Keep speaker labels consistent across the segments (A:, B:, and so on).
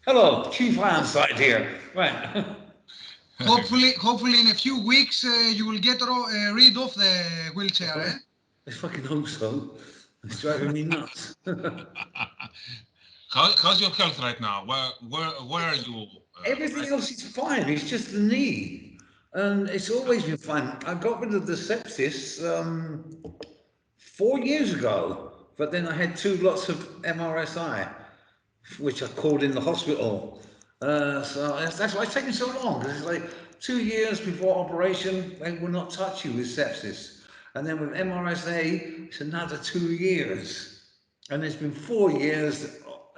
A: Hello, Chief Ironside here. Right.
B: Hopefully, in a few weeks, you will get rid of the wheelchair, eh?
A: I fucking hope so. It's driving me nuts.
C: How's your health right now? Where are you
A: Everything
C: right
A: else is fine. It's just the knee. And it's always been fine. I got rid of the sepsis 4 years ago, but then I had two lots of MRSI, which I called in the hospital. So that's why it's taken so long. 'Cause it's like 2 years before operation, they will not touch you with sepsis. And then with MRSA, it's another 2 years. And it's been 4 years,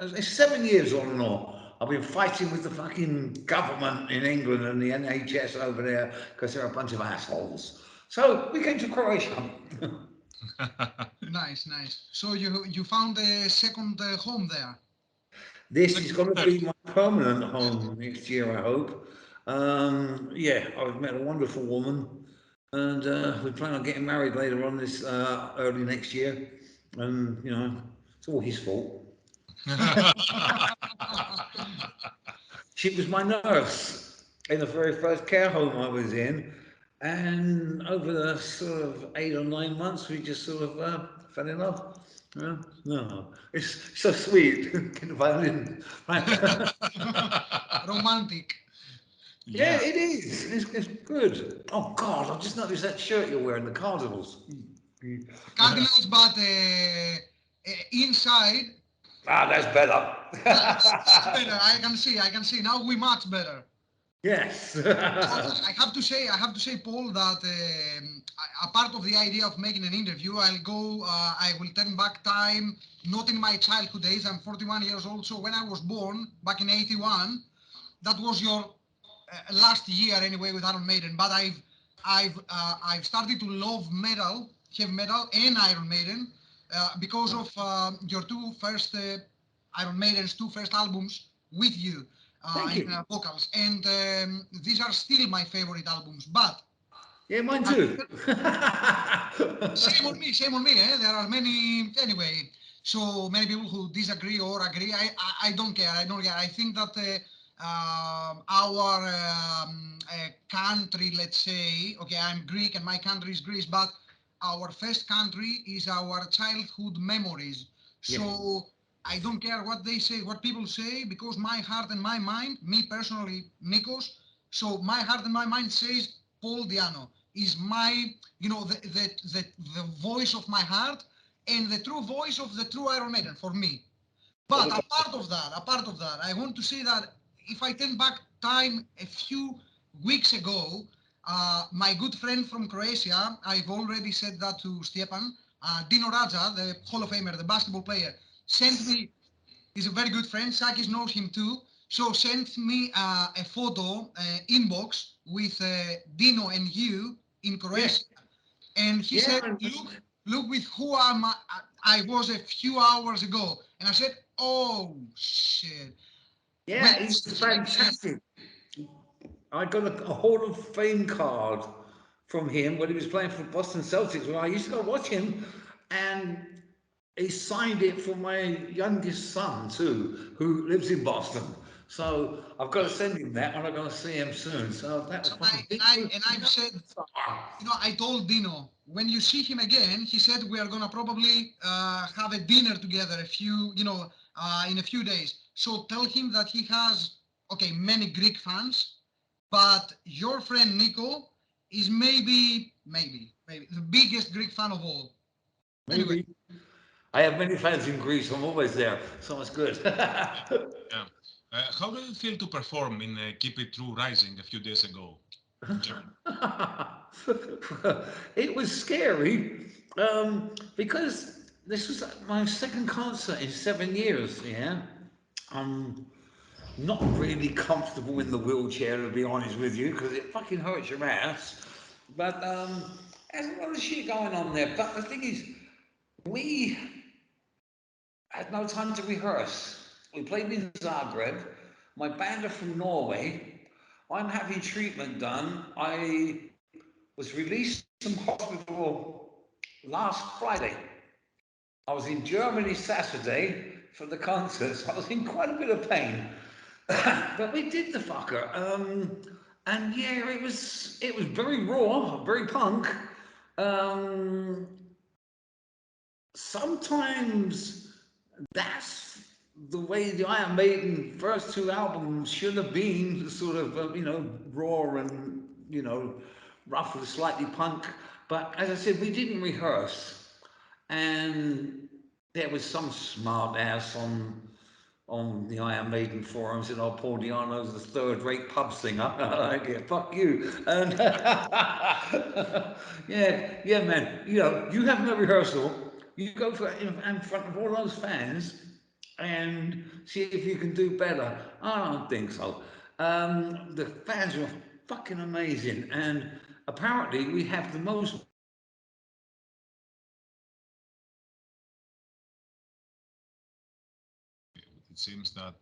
A: it's 7 years all in all. I've been fighting with the fucking government in England and the NHS over there because they're a bunch of assholes. So we came to Croatia.
C: now?
B: Nice, nice. So you found a second home there.
A: This is
C: Second
A: going to
C: third.
A: be my permanent home next year, I hope. Yeah, I've met a wonderful woman, and we plan on getting married later on this early next year. And it's all his fault. She was my nurse in the very first care home I was in, and over the sort of 8 or 9 months, we just sort of fell in love. Yeah, no, it's so sweet. Can the violin, right?
B: Romantic.
A: Yeah,
C: Yeah.
A: it is. It's good. Oh God, I just noticed that shirt you're wearing, the Cardinals.
B: Cardinals, but inside,
A: Ah, that's better.
B: that's better. I can see. Now we match better.
A: Yes.
B: So I have to say, Paul, that a part of the idea of making an interview, I will turn back time, not in my childhood days. I'm 41 years old, so when I was born back in '81, that was your last year anyway with Iron Maiden. But I've started to love metal, heavy metal, and Iron Maiden because of your two first Iron Maiden's two first albums with you
A: Thank
B: in
A: you.
B: vocals, and these are still my favorite albums. But
A: Yeah, mine
B: I,
A: too.
B: same on me, same on me. There are many anyway. So many people who disagree or agree. I don't care. I don't care. I think that our country, let's say, okay, I'm Greek and my country is Greece, but our first country is our childhood memories.
A: Yeah.
B: So I don't care what they say, what people say, because my heart and my mind, me personally, Nikos, so my heart and my mind says Paul Diano is my, the voice of my heart and the true voice of the true Iron Maiden for me. But apart of that, I want to say that if I turn back time a few weeks ago, my good friend from Croatia, I've already said that to Stepan, Dino Raja, the Hall of Famer, the basketball player, sent me, he's a very good friend, Sakis knows him too, so sent me a photo inbox with Dino and you in
A: Yeah.
B: Croatia. And he
A: Yeah.
B: said, look with who I was a few hours ago. And I said, oh shit. When
A: Yeah,
B: he
A: he was
B: sent me,
A: fantastic. I got a Hall of Fame card from him when he was playing for Boston Celtics. Well, I used to go watch him, and he signed it for my youngest son too, who lives in Boston. So I've got to send him that, and I'm going to see him soon. So that was
B: so I
A: fucking
B: and
A: big.
B: I've said, I told Dino when you see him again, he said we are gonna probably have a dinner together in a few days. So tell him that he has many Greek fans, but your friend Nico is maybe the biggest Greek fan of all. Anyway,
A: Maybe I have many fans in Greece. I'm always there, so it's good.
C: Yeah. How did it feel to perform in Keep It True Rising a few days ago in Germany?
A: It was scary because this was my second concert in 7 years. Yeah, I'm not really comfortable in the wheelchair to be honest with you because it fucking hurts your ass. But there's a lot of shit going on there. But the thing is, we had no time to rehearse. We played in Zagreb. My band are from Norway. I'm having treatment done. I was released from hospital last Friday. I was in Germany Saturday for the concert, so I was in quite a bit of pain. But we did the fucker. And yeah, it was very raw, very punk. Um, Sometimes that's the way the Iron Maiden first two albums should have been, sort of, raw and, rough and slightly punk. But as I said, we didn't rehearse. And there was some smart ass on the Iron Maiden forums and, oh, Paul Diano's the third-rate pub singer. Yeah, fuck you. And yeah, man. You have no rehearsal. You go in front of all those fans and see if you can do better. I don't think so. The fans were fucking amazing, and apparently we have the most.
C: It seems that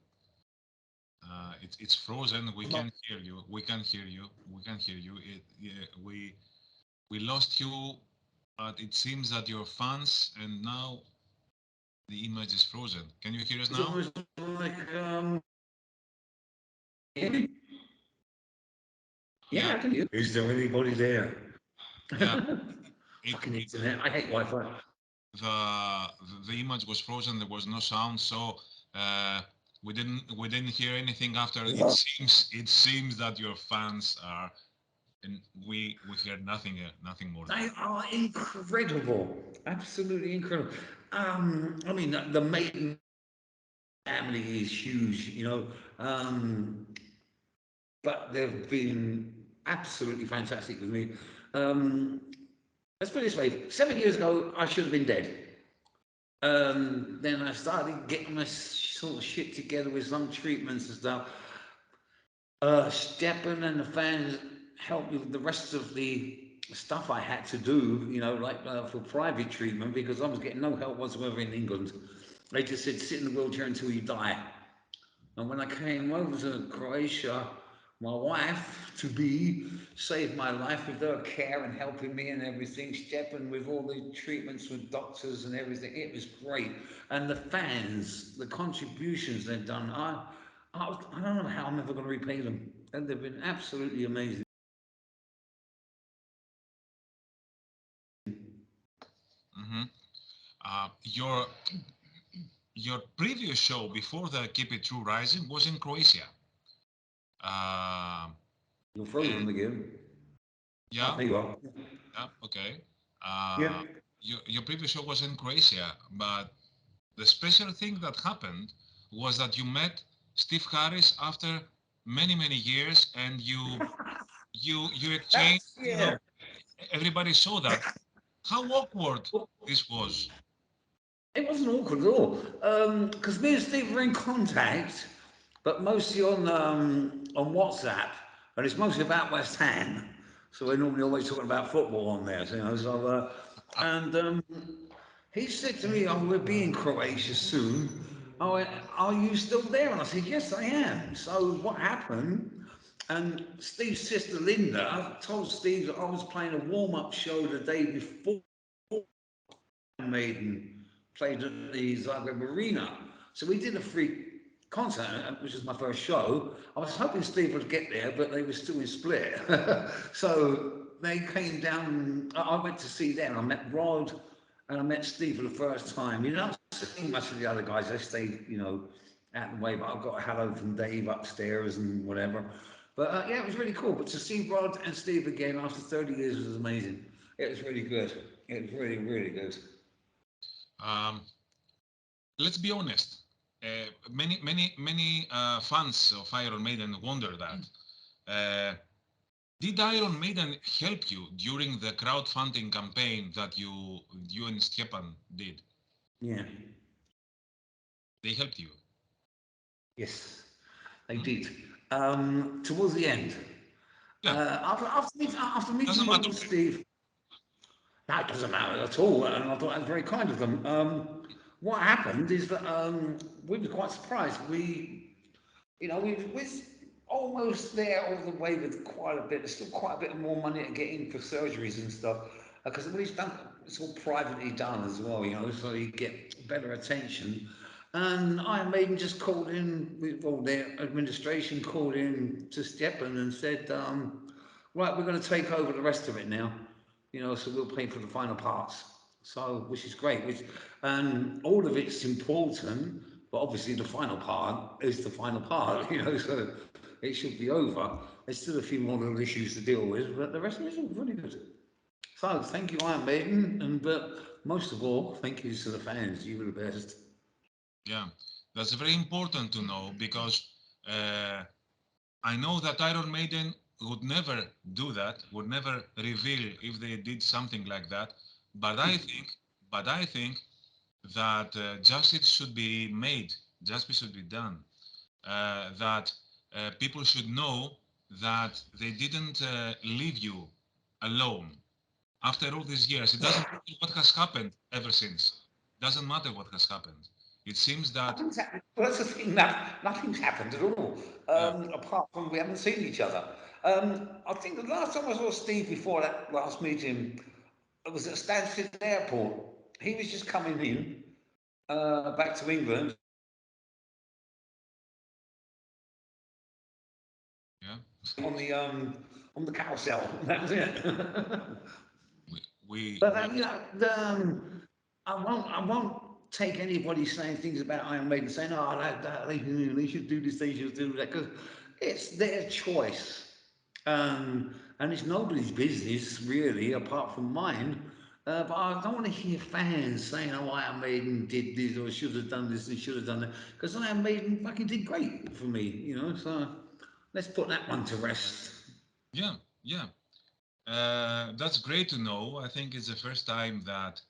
C: it's frozen. We can hear you. We can hear you. We can hear you. Yeah, we lost you, but it seems that you're fans, and now the image is frozen. Can you hear us
A: It's
C: now?
A: almost like yeah,
C: Yeah,
A: I can hear. Is there anybody there?
C: yeah.
A: Fucking
C: It
A: internet. I hate Wi-Fi.
C: the the image was frozen. There was no sound, so uh, we didn't hear anything after. It seems that your fans are, and we hear nothing nothing more
A: They
C: now.
A: are incredible, absolutely incredible. I mean, the Maiden family is huge, but they've been absolutely fantastic with me. Um, let's put it this way: 7 years ago, I should have been dead. Then I started getting my sort of shit together with some treatments and stuff. Steppen and the fans helped me with the rest of the stuff I had to do, like for private treatment, because I was getting no help whatsoever in England. They just said, sit in the wheelchair until you die. And when I came over to Croatia, my wife to be saved my life with her care and helping me and everything, Steppen with all the treatments with doctors and everything. It was great. And the fans, the contributions they've done, I don't know how I'm ever going to repay them. And they've been absolutely amazing.
C: Hmm. Your previous show before the Keep It True Rising was in Croatia. Uh,
A: You're
C: and
A: frozen again. Oh,
C: yeah,
A: there you are.
C: yeah, okay.
A: Yeah.
C: Your previous show was in Croatia, but the special thing that happened was that you met Steve Harris after many years, and you exchanged.
A: That's, yeah.
C: Everybody saw that. How awkward this was.
A: It wasn't awkward at all, because me and Steve were in contact, but mostly on WhatsApp, and it's mostly about West Ham. So we're normally always talking about football on there, So, and he said to me, "Oh, we'll be in Croatia soon." I went, "Are you still there?" And I said, "Yes, I am." So what happened? And Steve's sister Linda told Steve that I was playing a warm-up show the day before Maiden played at the Zagreb Arena. So we did a free concert, which was my first show. I was hoping Steve would get there, but they were still in Split. So they came down. I went to see them. I met Rod and I met Steve for the first time. You don't see much of the other guys. They stay, out the way. But I got a hello from Dave upstairs and whatever. But yeah, it was really cool. But to see Rod and Steve again after 30 years was amazing. It was really good. It was really good.
C: Um, let's be honest. Many fans of Iron Maiden wonder that. Uh, did Iron Maiden help you during the crowdfunding campaign that you and Stepan did?
A: Yeah.
C: They helped you.
A: Yes, they
C: Hmm?
A: did. Towards the end,
C: Yeah,
A: after meeting
C: doesn't
A: Rod
C: matter.
A: and Steve, no, it doesn't matter at all, and I thought that was very kind of them. What happened is that we were quite surprised. We was almost there all the way with quite a bit. There's still quite a bit more money to get in for surgeries and stuff because it's done. It's all privately done as well, so you get better attention. And Iron Maiden just called in, well, their administration called in to Stepan and said, right, we're going to take over the rest of it now, so we'll pay for the final parts. So, which is great. And all of it's important, but obviously the final part is the final part, so it should be over. There's still a few more little issues to deal with, but the rest of it's all really good. So, thank you, Iron Maiden, but most of all, thank you to the fans. You were the best.
C: Yeah, that's very important to know because uh, I know that Iron Maiden would never do that, would never reveal if they did something like that. But I think, but I think that justice should be made, justice should be done. That people should know that they didn't leave you alone after all these years. It doesn't matter what has happened ever since. Doesn't matter what has happened. It seems that
A: Nothing's happened. Well, that's the thing. Nothing's happened at all,
C: yeah,
A: apart from we haven't seen each other. I think the last time I saw Steve before that last meeting, it was at Stansted Airport. He was just coming in back to England.
C: yeah.
A: On the carousel. That was it.
C: We we,
A: But
C: we
A: I won't take anybody saying things about Iron Maiden saying, "Oh, they should do this, they should do that," because it's their choice, and it's nobody's business really, apart from mine. But I don't want to hear fans saying, "Oh, Iron Maiden did this or should have done this and should have done that," because Iron Maiden fucking did great for me. So let's put that one to rest.
C: yeah, yeah. That's great to know. I think it's the first time that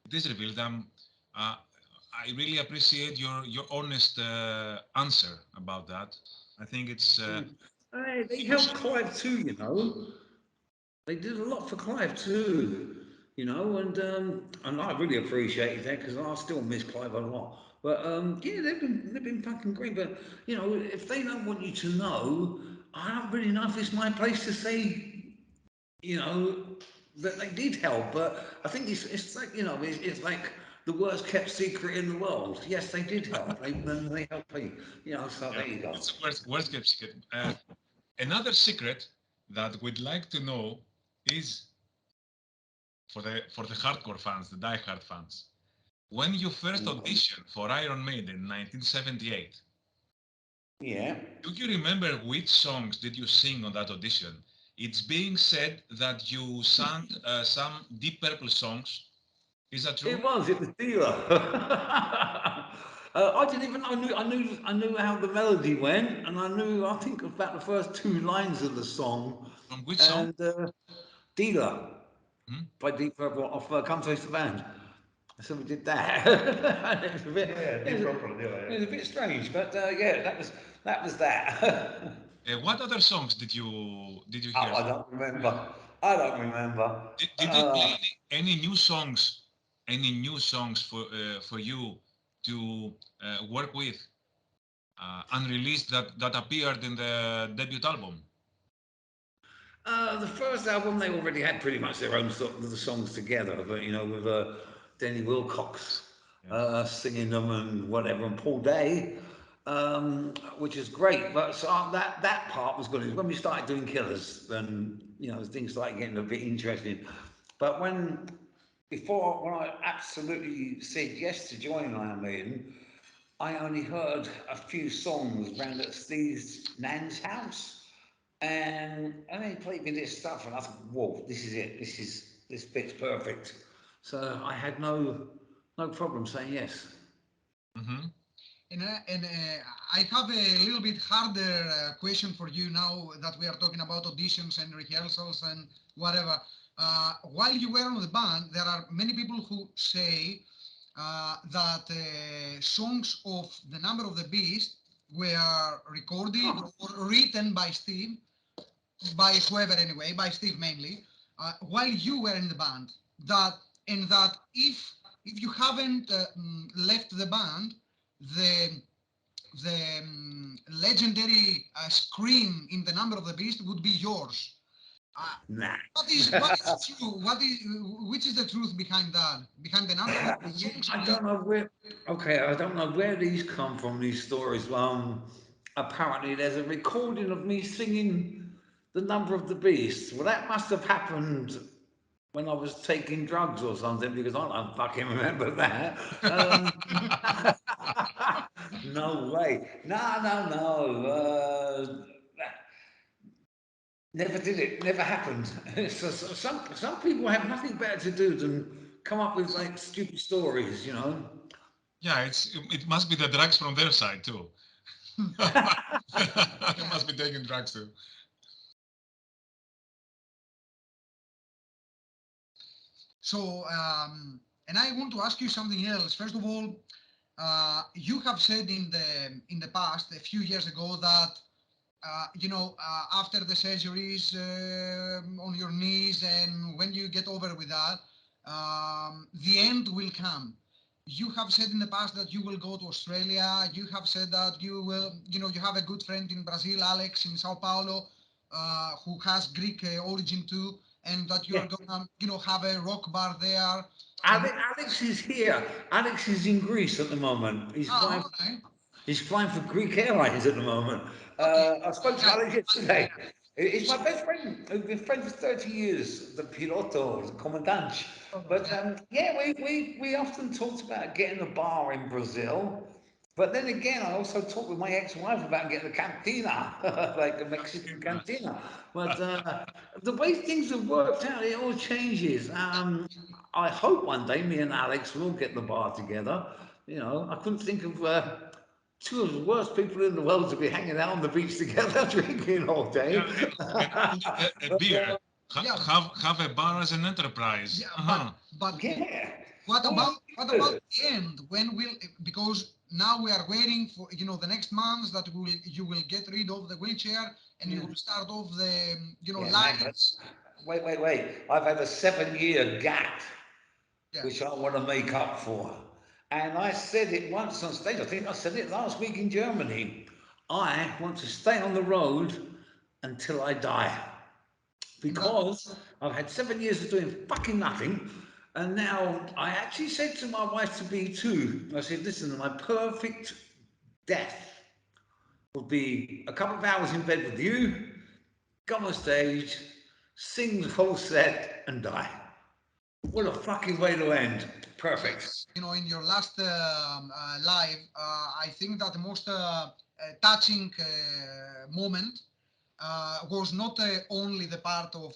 C: it is revealed. Uh, I really appreciate your honest answer about that. I think it's
A: Hey, they
C: people
A: helped
C: should.
A: Clive too. They did a lot for Clive too. And I really appreciated that because I still miss Clive a lot. But yeah, they've been fucking great. But if they don't want you to know, I don't really know if it's my place to say, you know, that they did help. But I think it's like it's like the worst kept secret in the world. Yes, they did help. They helped me. So
C: Yeah,
A: there you go.
C: it's worst kept secret. Another secret that we'd like to know is for the hardcore fans, the die-hard fans. When you first auditioned for Iron Maiden in 1978,
A: Yeah.
C: do you remember which songs did you sing on that audition? It's being said that you sang some Deep Purple songs. Is that true?
A: It was. It was Dealer. I didn't even. I knew how the melody went, and I knew. I think about the first two lines of the song,
C: From which song?
A: and Dealer
C: Hmm?
A: by Deep Purple off "Come Taste the Band." So we did that. it was a bit.
D: Yeah,
A: It
D: Deep
A: was,
D: Purple, yeah,
A: it
D: yeah.
A: was a bit strange, but yeah, that was that.
C: What other songs did you
A: Oh,
C: hear?
A: I don't remember. I don't remember.
C: Did they play any new songs? Any new songs for you to work with unreleased that appeared in the debut album?
A: The first album, they already had pretty much their own sort of the songs together, but with Denny Wilcox
C: Yeah.
A: singing them and whatever, and Paul Day, which is great. But so that part was good. When we started doing Killers, then things started getting a bit interesting. But when I absolutely said yes to joining Iron Maiden, I only heard a few songs round at Steve's nan's house. And they played me this stuff, and I thought, "Whoa, this is it. This fits perfect." So I had no problem saying yes.
C: Mm-hmm.
B: And I have a little bit harder question for you now that we are talking about auditions and rehearsals and whatever. While you were on the band, there are many people who say that songs of The Number of the Beast were recorded
A: Oh,
B: or written by Steve, by whoever anyway, by Steve mainly, while you were in the band. That and that if you haven't left the band, the the legendary scream in The Number of the Beast would be yours.
A: Nah.
B: What is true? Which is the truth behind that? Behind the number of songs
A: I
B: and
A: don't know where. Okay, I don't know where these come from. These stories. Apparently there's a recording of me singing the number of the beast. Well, that must have happened when I was taking drugs or something because I don't fucking remember that. No way. No, no, no. Never did it. Never happened. Some people have nothing better to do than come up with like stupid stories, you know.
C: Yeah, it must be the drugs from their side too. They must be taking drugs too.
B: so, and I want to ask you something else. First of all, you have said in the past, a few years ago, that after the surgeries on your knees, and when you get over with that, the end will come. You have said in the past that you will go to Australia. You have said that you will, you have a good friend in Brazil, Alex, in Sao Paulo, who has Greek origin too, and that you
A: Yeah.
B: are gonna, have a rock bar there. And
A: Alex is here. Alex is in Greece at the moment.
B: all right,
A: He's flying for Greek Airlines at the moment.
B: okay,
A: I spoke to
B: yeah,
A: Alex yesterday. He's my best friend. We've been friends for 30 years, the Piloto, the Commandante. But
B: yeah,
A: yeah, we often talked about getting a bar in Brazil. But then again, I also talked with my ex-wife about getting a cantina, like a Mexican cantina. But the way things have worked out, it all changes. I hope one day me and Alex will get the bar together. You know, I couldn't think of two of the worst people in the world to be hanging out on the beach together, drinking all
C: Yeah,
A: day.
C: and only a
A: But
C: beer.
B: yeah,
C: Have a bar as an enterprise.
B: yeah. But
C: Uh-huh.
B: but
A: yeah,
B: What
A: well,
B: about what about the end? When will, because now we are waiting for, the next months that you will get rid of the wheelchair and you will start off the,
A: yeah, man. But
B: lights.
A: wait. I've had a 7 year gap
B: Yeah.
A: which I want to make up for. And I said it once on stage, I think I said it last week in Germany. I want to stay on the road until I die
B: And that,
A: because I've had 7 years of doing fucking nothing. And now I actually said to my wife to be too, I said, listen, my perfect death would be a couple of hours in bed with you, go on stage, sing the whole set, and die. What a fucking way to end. Perfect.
B: yes, in your last live, I think that the most touching moment was not only the part of,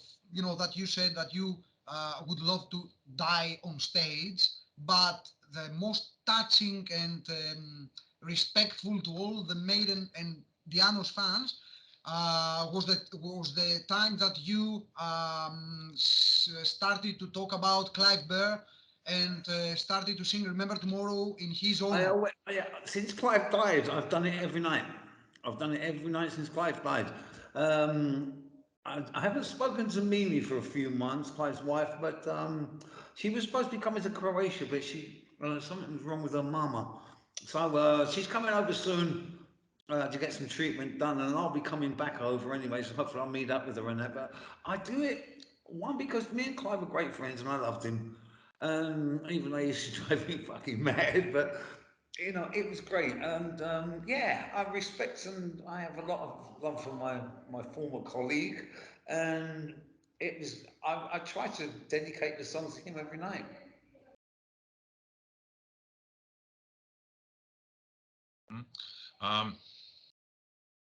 B: that you said that you would love to die on stage, but the most touching and respectful to all the Maiden and Diano's fans was the time that you started to talk about Clive Burr and started to sing "Remember Tomorrow" in his honor.
A: Since Clive died, I've done it every night. I've done it every night since Clive died. Um, I haven't spoken to Mimi for a few months, Clive's wife, but she was supposed to be coming to Croatia, but something was wrong with her mama. So she's coming over soon to get some treatment done, and I'll be coming back over anyway, so hopefully I'll meet up with her and that. But I do it, one, because me and Clive were great friends and I loved him. Even though he used to drive me fucking mad, but it was great. And yeah, I respect and I have a lot of love for my former colleague. And I try to dedicate the songs to him every night.
C: Mhm. Um,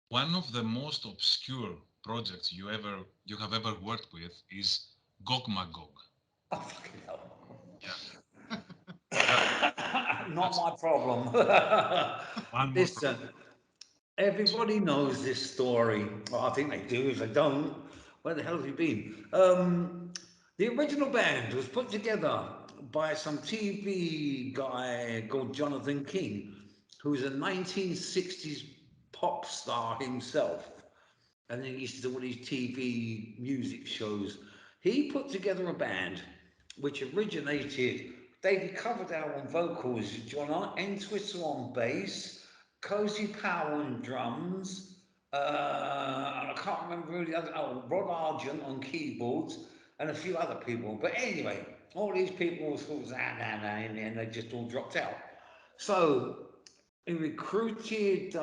C: One of the most obscure projects you have ever worked with is GOGMAGOG.
A: Oh, fucking hell.
C: Yeah, that,
A: Not
C: that's
A: my problem.
C: one more.
A: Listen, everybody knows this story. Well, I think they do. If they don't, where the hell have you been? The original band was put together by some TV guy called Jonathan King, who's a 1960s pop star himself. And then he used to do all these TV music shows. He put together a band which originated David Coverdale on vocals, John Entwistle on bass, Cozy Powell on drums, And I can't remember who the other. Oh, Rod Argent on keyboards and a few other people. But anyway, all these people sort of in the end they just all dropped out. So he recruited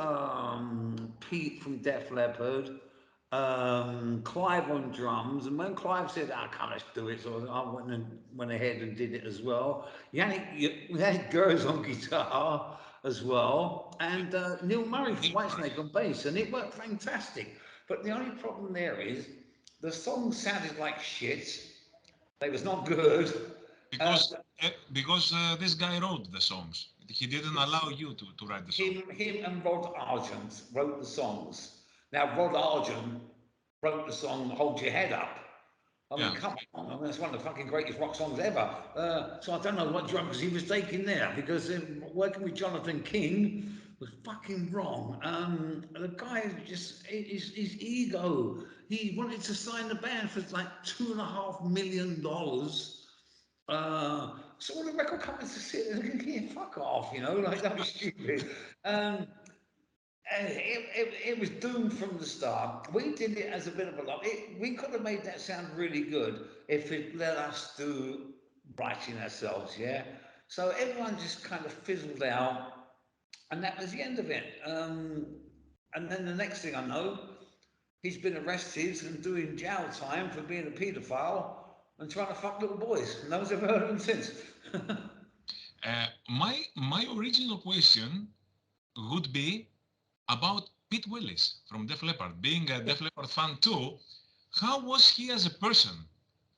A: Pete from Def Leppard, Clive on drums, and when Clive said, "I can't let's do it," so I went ahead and did it as well. Yannick Gers on guitar as well, and Neil Murray from Whitesnake on bass, and it worked fantastic. But the only problem there is the song sounded like shit. They was not good. Uh,
C: Because this guy wrote the songs. He didn't allow you to write the song.
A: him and Rod Argent wrote the songs. Now Rod Argent wrote the song "Hold Your Head Up." I mean,
C: Yeah.
A: come on! I mean, it's one of the fucking greatest rock songs ever. So I don't know what drugs he was taking there because working with Jonathan King was fucking wrong. The guy just his ego. He wanted to sign the band for like $2.5 million. So all the record companies are sitting there thinking, yeah, fuck off, like that was stupid. Um, and it was doomed from the start. We did it as a bit of a lot. We could have made that sound really good if it let us do writing ourselves, yeah? So everyone just kind of fizzled out, and that was the end of it. And then the next thing I know, he's been arrested and doing jail time for being a paedophile and trying to fuck little boys. And no one's ever heard of him since.
C: My original question would be about Pete Willis from Def Leppard. Being a Def Leppard fan too, how was he as a person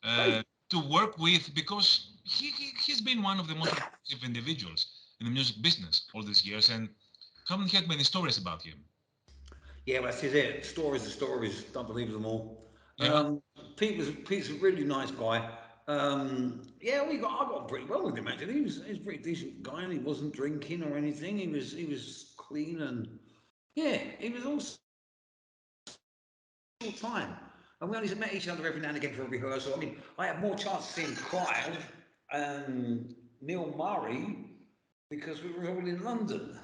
A: Great.
C: to work with? Because he's been one of the most impressive individuals in the music business all these years, and haven't heard many stories about him.
A: Yeah, well, that's it. Stories are stories. Don't believe them all.
C: Yeah.
A: Pete's a really nice guy. Yeah, I got pretty well with him actually. He was a pretty decent guy, and he wasn't drinking or anything. He was clean, and yeah, he was all time. And we only met each other every now and again for a rehearsal. I mean, I had more chance of seeing Clive and Neil Murray because we were all in London.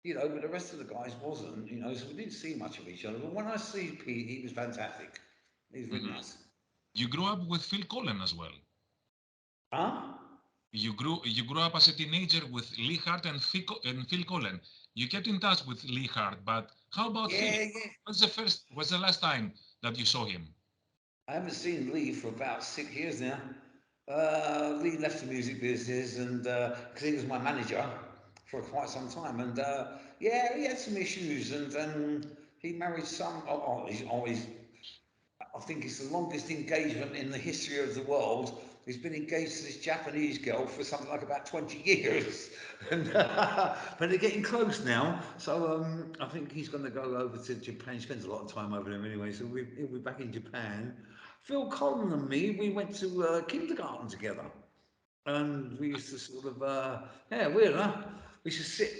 A: But the rest of the guys wasn't, so we didn't see much of each other. But when I see Pete, he was fantastic. He was really
C: Mhm.
A: nice.
C: You grew up with Phil Collen as well.
A: Huh?
C: You grew up as a teenager with Lee Hart and Phil Collen. You kept in touch with Lee Hart, but how about Phil?
A: Yeah, yeah.
C: What's the last time that you saw him?
A: I haven't seen Lee for about 6 years now. Lee left the music business and because he was my manager for quite some time, and yeah, he had some issues, and then he married some. He's always. I think it's the longest engagement in the history of the world. He's been engaged to this Japanese girl for something like about 20 years. And, but they're getting close now. So I think he's going to go over to Japan. He spends a lot of time over there anyway. So he'll be back in Japan. Phil Collen and me, we went to kindergarten together. And we used to sort of, yeah, weird, huh? We used to sit,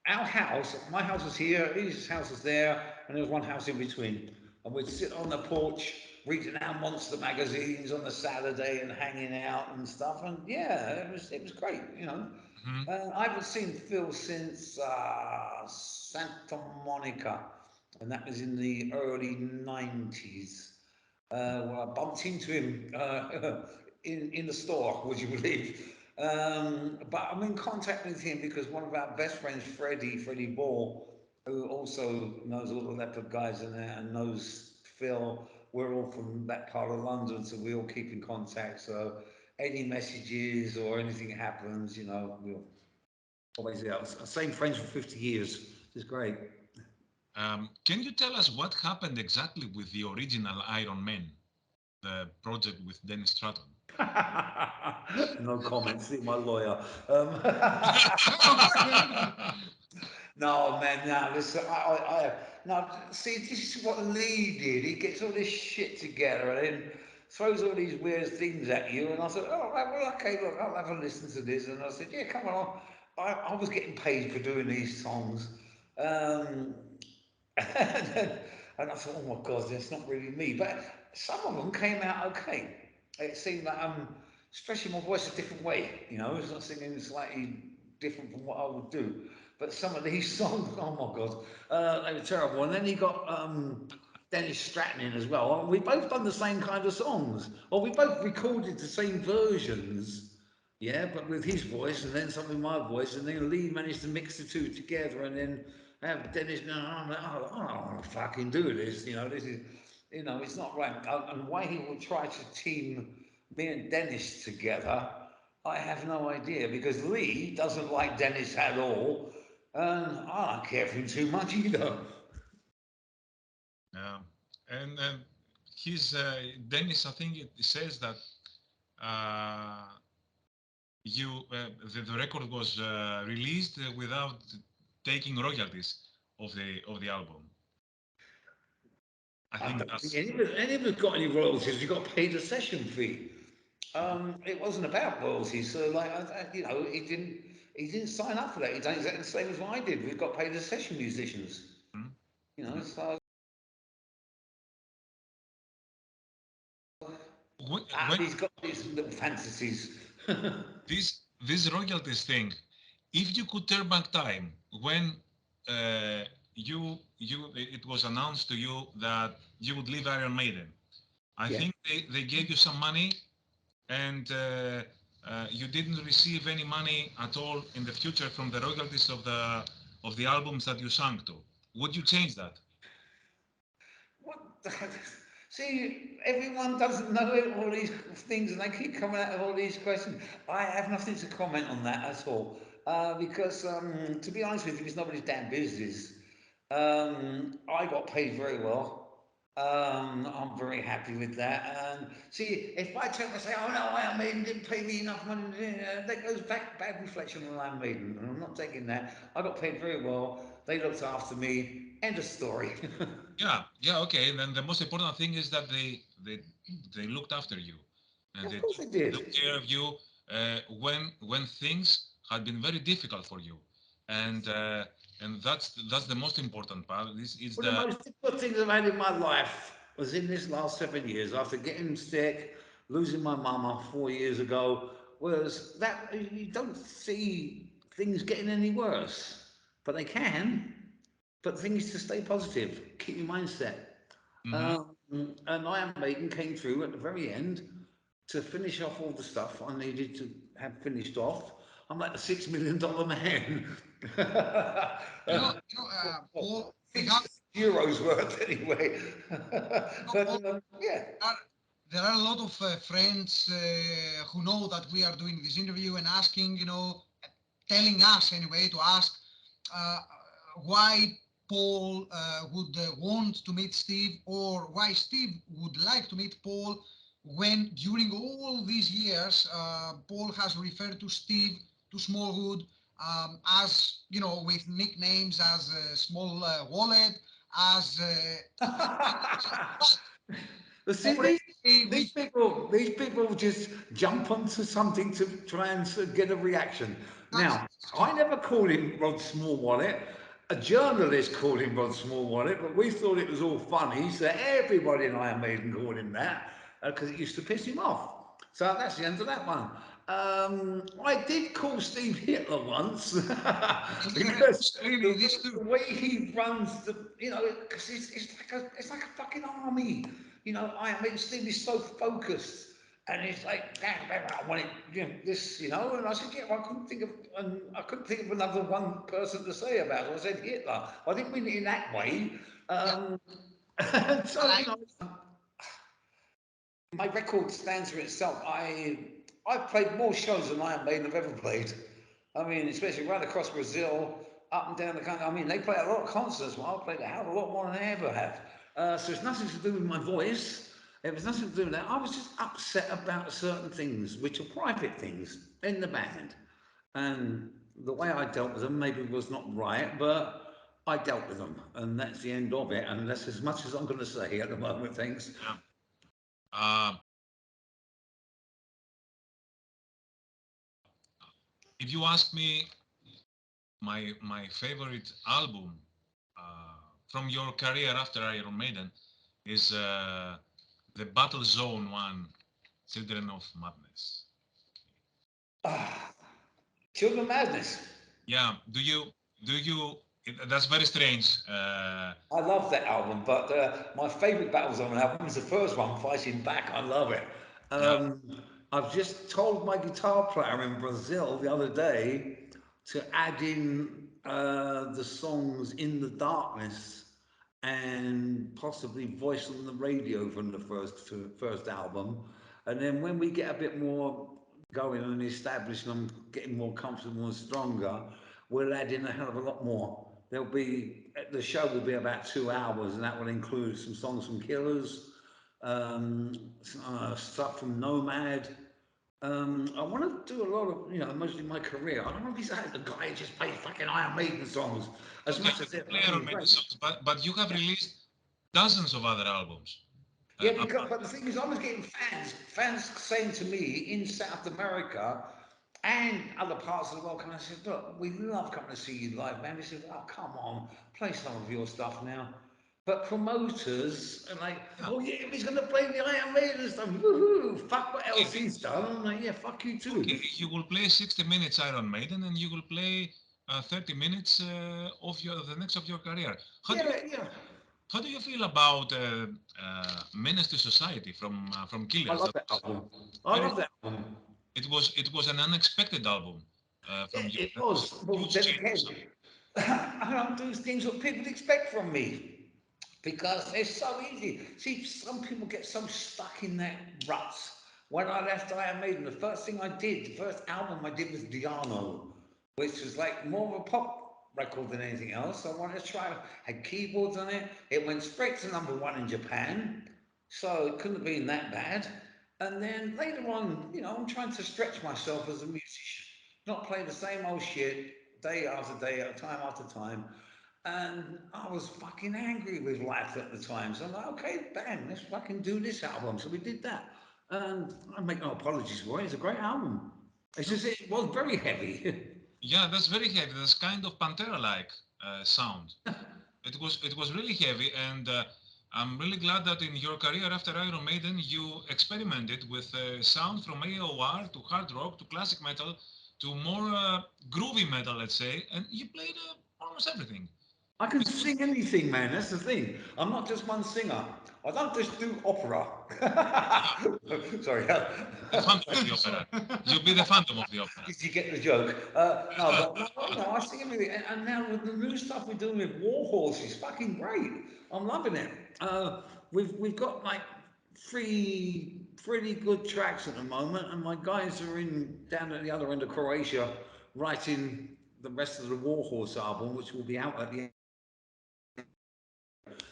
A: our house, my house was here, his house was there, and there was one house in between. And we'd sit on the porch reading our monster magazines on the Saturday and hanging out and stuff. And yeah, it was great.
C: Hmm.
A: I haven't seen Phil since Santa Monica, and that was in the early 90s. Well, I bumped into him in the store, would you believe? But I'm in contact with him because one of our best friends, Freddie Ball, who also knows all the Leopard guys in there and knows Phil, we're all from that part of London, so we all keep in contact. So any messages or anything happens, we'll always out. Same friends for 50 years. It's great.
C: Can you tell us what happened exactly with the original Iron Man, the project with Dennis Stratton?
A: No comments. See my lawyer. No, man, no, listen, no, see, this is what Lee did. He gets all this shit together and then throws all these weird things at you. And I said, oh, right, well, okay, look, I'll have a listen to this. And I said, yeah, come on. I was getting paid for doing these songs. Um, and I thought, oh my God, that's not really me. But some of them came out okay. It seemed like I'm stretching my voice a different way. It's not singing slightly different from what I would do. but some of these songs, oh my God, they were terrible. And then he got Dennis Stratton in as well. We both done the same kind of songs, or we both recorded the same versions. Yeah, but with his voice and then some with my voice, and then Lee managed to mix the two together, and then have Dennis. No, I'm like, oh, I don't want to fucking do this. This is, it's not right. And why he would try to team me and Dennis together, I have no idea, because Lee doesn't like Dennis at all, and I don't care for him too much either.
C: Yeah, and he's Dennis. I think it says that uh, the record was released without taking royalties of the album. I
A: I
C: think
A: don't think
C: that's
A: any of us got any royalties. We got paid a session fee. It wasn't about royalties, so like he didn't sign up for that. He done exactly the same as what I did. We got paid as session musicians.
C: mm, mm.
A: So
C: When
A: he's got these little fantasies.
C: this royalties thing, if you could turn back time when uh, you it was announced to you that you would leave Iron Maiden, I
A: Yeah.
C: think they gave you some money, and you didn't receive any money at all in the future from the royalties of the albums that you sang to. Would you change that?
A: What? See, everyone doesn't know all these things, and they keep coming out of all these questions. I have nothing to comment on that at all, because to be honest with you, it's nobody's damn business. I got paid very well. I'm very happy with that. And see, if I turn and say, "Oh no, Iron Maiden didn't pay me enough money," that goes back bad reflection on Iron Maiden, and I'm not taking that. I got paid very well. They looked after me. End of story.
C: Yeah, yeah, okay. Then the most important thing is that they looked after you, and
A: Of
C: they
A: course they did.
C: took care of you when things had been very difficult for you, and uh, and that's the most important part. This is
A: One of
C: the
A: the most difficult things I've had in my life was in this last 7 years, after getting sick, losing my mama 4 years ago, was that you don't see things getting any worse. But they can. But the thing is to stay positive, keep your mindset.
C: hmm
A: Um, and Iron Maiden came through at the very end to finish off all the stuff I needed to have finished off. I'm like the $6 million man.
B: You
A: uh,
B: know, Paul, we have
A: six euros worth anyway. But
B: Paul,
A: yeah,
B: are, there are a lot of friends who know that we are doing this interview and asking, telling us anyway to ask uh, why Paul would want to meet Steve, or why Steve would like to meet Paul, when during all these years Paul has referred to Steve, to Smallwood, as, with nicknames as Small Wallet, as
A: see,
B: already
A: these
B: with
A: people, these people just jump onto something to try and get a reaction.
B: that's
A: Now, I never called him Rod Smallwallet. A journalist called him Rod Smallwallet, but we thought it was all funny, so everybody in Iron Maiden called him that because it used to piss him off. So that's the end of that one. I did call Steve Hitler once because
B: really this too.
A: the way he runs because it's like a fucking army. I mean, Steve is so focused, and it's like, damn, I want it, this, And I said, yeah, well, I couldn't think of another one person to say about it. I said Hitler. I didn't mean it in that way.
B: Yeah,
A: And
B: but
A: so, my record stands for itself. I've played more shows than Iron Maiden have ever played. I mean, especially right across Brazil, up and down the country. I mean, they play a lot of concerts. Well, I played a hell of a lot more than they ever have. So it's nothing to do with my voice. It was nothing to do with that. I was just upset about certain things, which are private things in the band. And the way I dealt with them maybe was not right, but I dealt with them. And that's the end of it. And that's as much as I'm going to say at the moment. Thanks.
C: yeah. Uh, if you ask me, my favorite album from your career after Iron Maiden is the Battlezone one, Children of Madness.
A: Ah, Children of Madness.
C: Yeah, do you? Do you? That's very strange.
A: I love that album, but my favourite Battlezone album is the first one, Fighting Back. I love it.
C: Yeah.
A: Um, I've just told my guitar player in Brazil the other day to add in the songs In the Darkness and possibly Voice on the Radio from the first album. And then when we get a bit more going and established and I'm getting more comfortable and stronger, we'll add in a hell of a lot more. There'll be the show will be about 2 hours, and that will include some songs from Killers, um, stuff from Nomad. I want to do a lot of, mostly my career. I don't want to be the guy who just plays fucking Iron Maiden songs as
C: Okay,
A: much as
C: you
A: they're
C: play
A: fucking
C: Iron Maiden
A: great.
C: songs, but you have released dozens of other albums.
A: Yeah,
C: Apart,
A: but the thing is, I was getting fans saying to me in South America and other parts of the world, and I said, look, we love coming to see you live, man. They said, oh, come on, play some of your stuff now. But promoters are like,
C: yeah.
A: oh yeah, he's gonna play the Iron Maiden stuff. Woohoo! Fuck what else
C: Okay,
A: he's done. I'm like, yeah, fuck you too.
C: okay. You will play 60 minutes Iron Maiden, and you will play 30 minutes of the next of your career. How do you
A: Yeah, yeah.
C: how do you feel about Menace to Society from
A: I
C: Killers?
A: love
C: That
A: that
C: was
A: album. I
C: very
A: love that album.
C: it was an unexpected album from you.
A: It
C: That was
A: was.
C: a
A: Well,
C: huge
A: then
C: change of
A: again,
C: sound.
A: I don't do things what people expect from me. Because it's so easy. See, some people get so stuck in that rut. When I left Iron Maiden, the first thing I did, the first album I did was Diano, which was like more of a pop record than anything else. So I wanted to try, had keyboards on it. It went straight to #1 in Japan, so it couldn't have been that bad. And then later on, I'm trying to stretch myself as a musician, not play the same old shit day after day, time after time. And I was fucking angry with life at the time. So I'm like, okay, bang, let's fucking do this album. So we did that. And I make no apologies for it. It's a great album. It's
C: No,
A: just, it was very heavy.
C: yeah, that's very heavy. That's kind of Pantera-like sound. It was really heavy, and I'm really glad that in your career after Iron Maiden, you experimented with sound from AOR to hard rock to classic metal to more groovy metal, let's say, and you played almost everything.
A: I can
C: It was
A: sing anything, man. That's the thing. I'm not just one singer. I don't just do opera. Sorry.
C: the Phantom of the Opera. You'll be the Phantom of the Opera.
A: Did you get the joke? No, but no, I sing everything. And now with the new stuff we're doing with Warhorse is fucking great. I'm loving it. We've got like three pretty good tracks at the moment, and my guys are in down at the other end of Croatia writing the rest of the Warhorse album, which will be out at the end.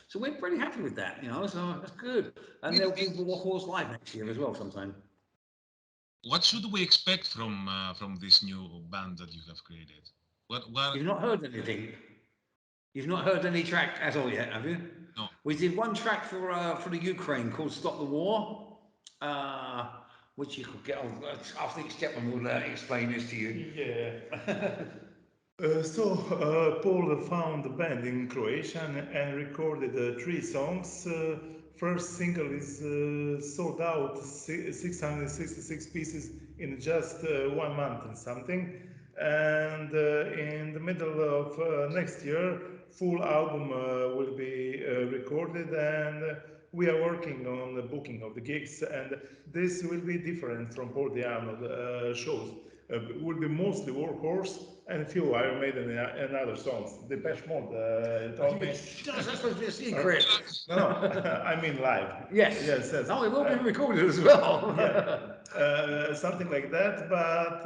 A: So we're pretty happy with that, so that's good. And
B: It,
A: they'll do Warhorse live next year as well sometime.
C: What should we expect from this new band that you have created? What?
A: You've not heard anything. You've not heard any track at all yet, have you?
C: No.
A: We did one track for the Ukraine called "Stop the War," uh, which you could get on. I think Stephen will explain this to you. Yeah.
D: Paul found a band in Croatia and recorded 3 songs. First single is sold out 666 pieces in just 1 month and something. And in the middle of next year, full album will be recorded, and we are working on the booking of the gigs. And this will be different from Paul Diano shows. Will be mostly Warhorse and a few Iron Maiden and other songs. Depeche Mode told me.
A: That's supposed to be a secret.
D: No, no, I mean live.
A: Yes.
D: Yes, yes.
A: No, it will be recorded as well.
D: Yeah, something like that. But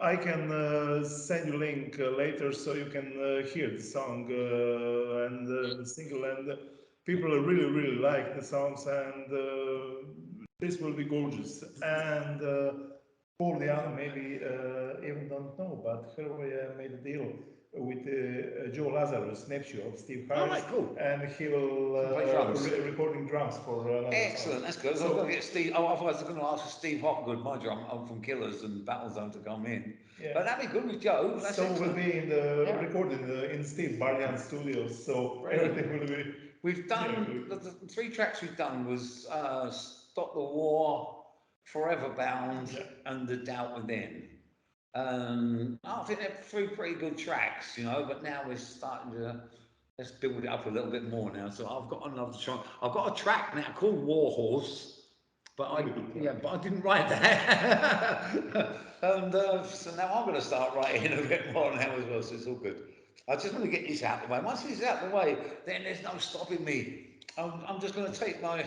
D: I can send you link later so you can hear the song and the single. And people really, really like the songs, and this will be gorgeous. And Paul Diano maybe even don't know, but Herway made a deal with Joe Lazarus, nephew of Steve
A: All
D: Harris,
A: right, cool.
D: and he will
A: Can play drums.
D: recording drums for another song.
A: Excellent, that's good. So, I've got to get Steve. Oh, otherwise, I'm going to ask Steve Hopgood, my drum, from Killers and Battlezone, to come in.
D: Yeah.
A: But that'd be good with Joe. That's
D: So
A: excellent.
D: we'll be in the
A: Yeah.
D: recorded in Steve Barlian Studios. So
A: Brilliant.
D: everything will be.
A: We've done the 3 tracks we've done was "Stop the War," "Forever Bound,"
D: Yeah.
A: and "The Doubt Within." I think they're three pretty good tracks, you know. But now we're starting to let's build it up a little bit more now. So I've got another track. I've got a track now called Warhorse, but I didn't write that. And so now I'm going to start writing a bit more now as well. So it's all good. I just want to get this out of the way. Once it's out of the way, then there's no stopping me. I'm just going to take my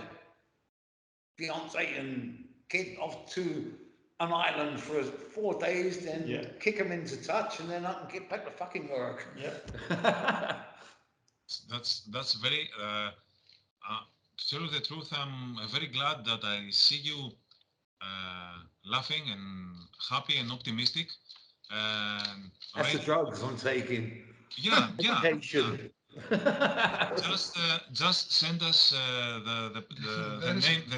A: fiance and kid off to an island for 4 days, then kick them into touch, and then I can get back to fucking work.
D: Yeah.
C: That's very. To tell you the truth, I'm very glad that I see you laughing and happy and optimistic.
A: That's the
C: Right?
A: drugs I'm taking.
C: Yeah, yeah.
A: Medication.
C: Just send us the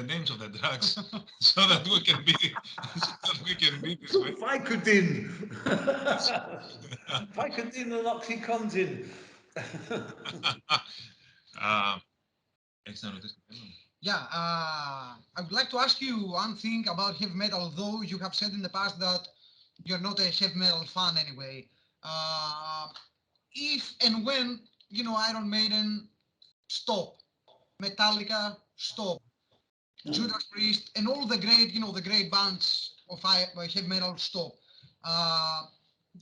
C: names of the drugs so that we can be this way.
A: Vicodin. Vicodin and Oxycontin.
C: uh, έχεις να ρωτήσεις κάτι άλλο?
B: Yeah, I would like to ask you one thing about heavy metal, although you have said in the past that you're not a heavy metal fan anyway. If and when, Iron Maiden stop, Metallica stop, Judas Priest, and all the great bands of heavy metal stop.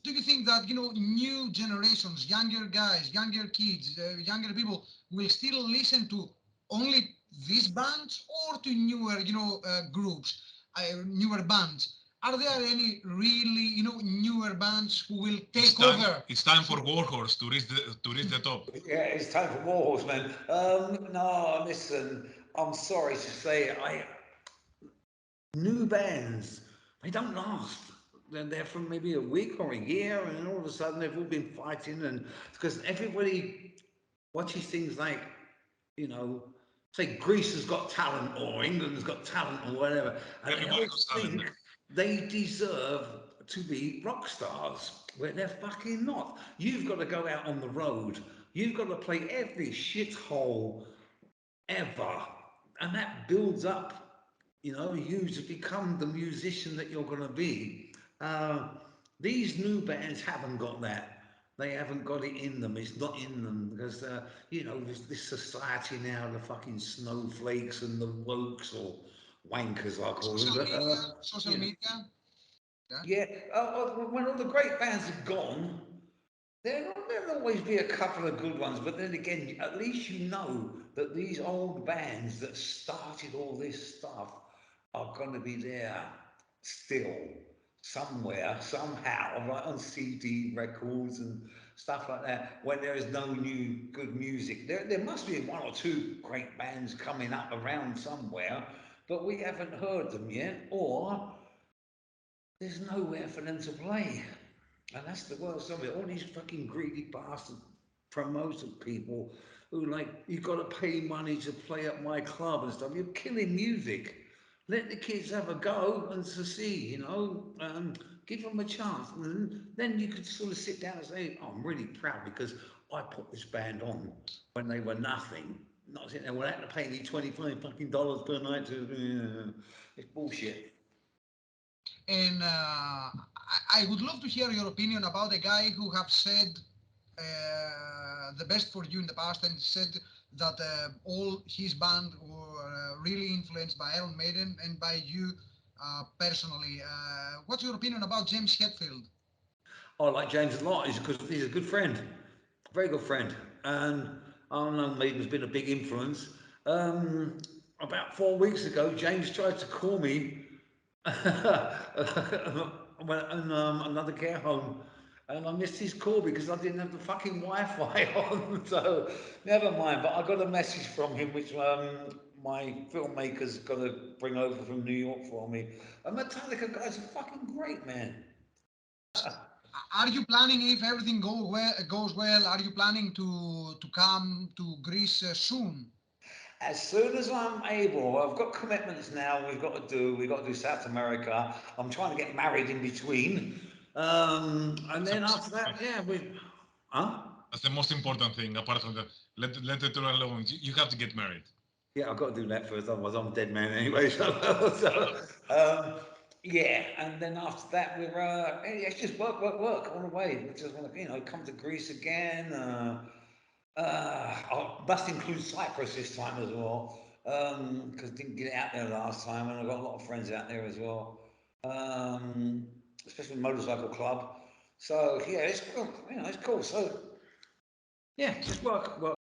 B: Do you think that new generations, younger guys, younger kids, younger people will still listen to only these bands or to newer, groups, newer bands? Are there any really, newer bands who will take over?
C: It's time for Warhorse to reach the top.
A: Yeah, it's time for Warhorse, man. No, listen, I'm sorry to say, new bands, they don't last. They're from maybe a week or a year, and then all of a sudden they've all been fighting, and because everybody watches things like, you know, say Greece has got talent or England has got talent or whatever, and they
C: Everybody
A: all
C: has talent.
A: think they deserve to be rock stars, where they're fucking not. You've got to go out on the road. You've got to play every shithole ever, and that builds up, you to become the musician that you're going to be. Uh, these new bands haven't got that. They haven't got it in them. It's not in them because this society now, the fucking snowflakes and the wokes or wankers, I call them.
B: Social
A: But
B: media, social media. Yeah.
A: yeah, when all the great bands are gone, there'll always be a couple of good ones, but then again, at least you know that these old bands that started all this stuff are going to be there still, somewhere, somehow, right on CD records and stuff like that, when there is no new good music. There must be one or two great bands coming up around somewhere, but we haven't heard them yet, or there's nowhere for them to play. And that's the worst of it. All these fucking greedy bastard promoter people who like, you got to pay money to play at my club and stuff. You're killing music. Let the kids have a go and to see, give them a chance. And then you could sort of sit down and say, oh, I'm really proud because I put this band on when they were nothing. Not sitting there, well, I had to pay me $25 fucking dollars per night to, it's bullshit.
B: And I would love to hear your opinion about a guy who have said the best for you in the past and said that all his band were really influenced by Iron Maiden and by you personally. What's your opinion about James Hetfield?
A: I like James a lot because he's a good friend, very good friend. And I know Maiden's been a big influence. About 4 weeks ago, James tried to call me in another care home, and I missed his call because I didn't have the fucking Wi-Fi on. So never mind. But I got a message from him, which my filmmaker's got to bring over from New York for me. And Metallica guys are fucking great, man.
B: Are you planning, if everything goes well, are you planning to come to Greece soon?
A: As soon as I'm able, I've got commitments now. We've got to do South America. I'm trying to get married in between, and then after that, yeah, huh?
C: That's the most important thing, apart from the let the tour alone. You have to get married.
A: Yeah, I've got to do that first, otherwise I'm a dead man anyway. So yeah, and then after that we're hey, it's just work all the way. We just want to come to Greece again. Must include Cyprus this time as well, because didn't get out there last time, and I've got a lot of friends out there as well, especially motorcycle club. So yeah, it's cool. It's cool. So yeah, just work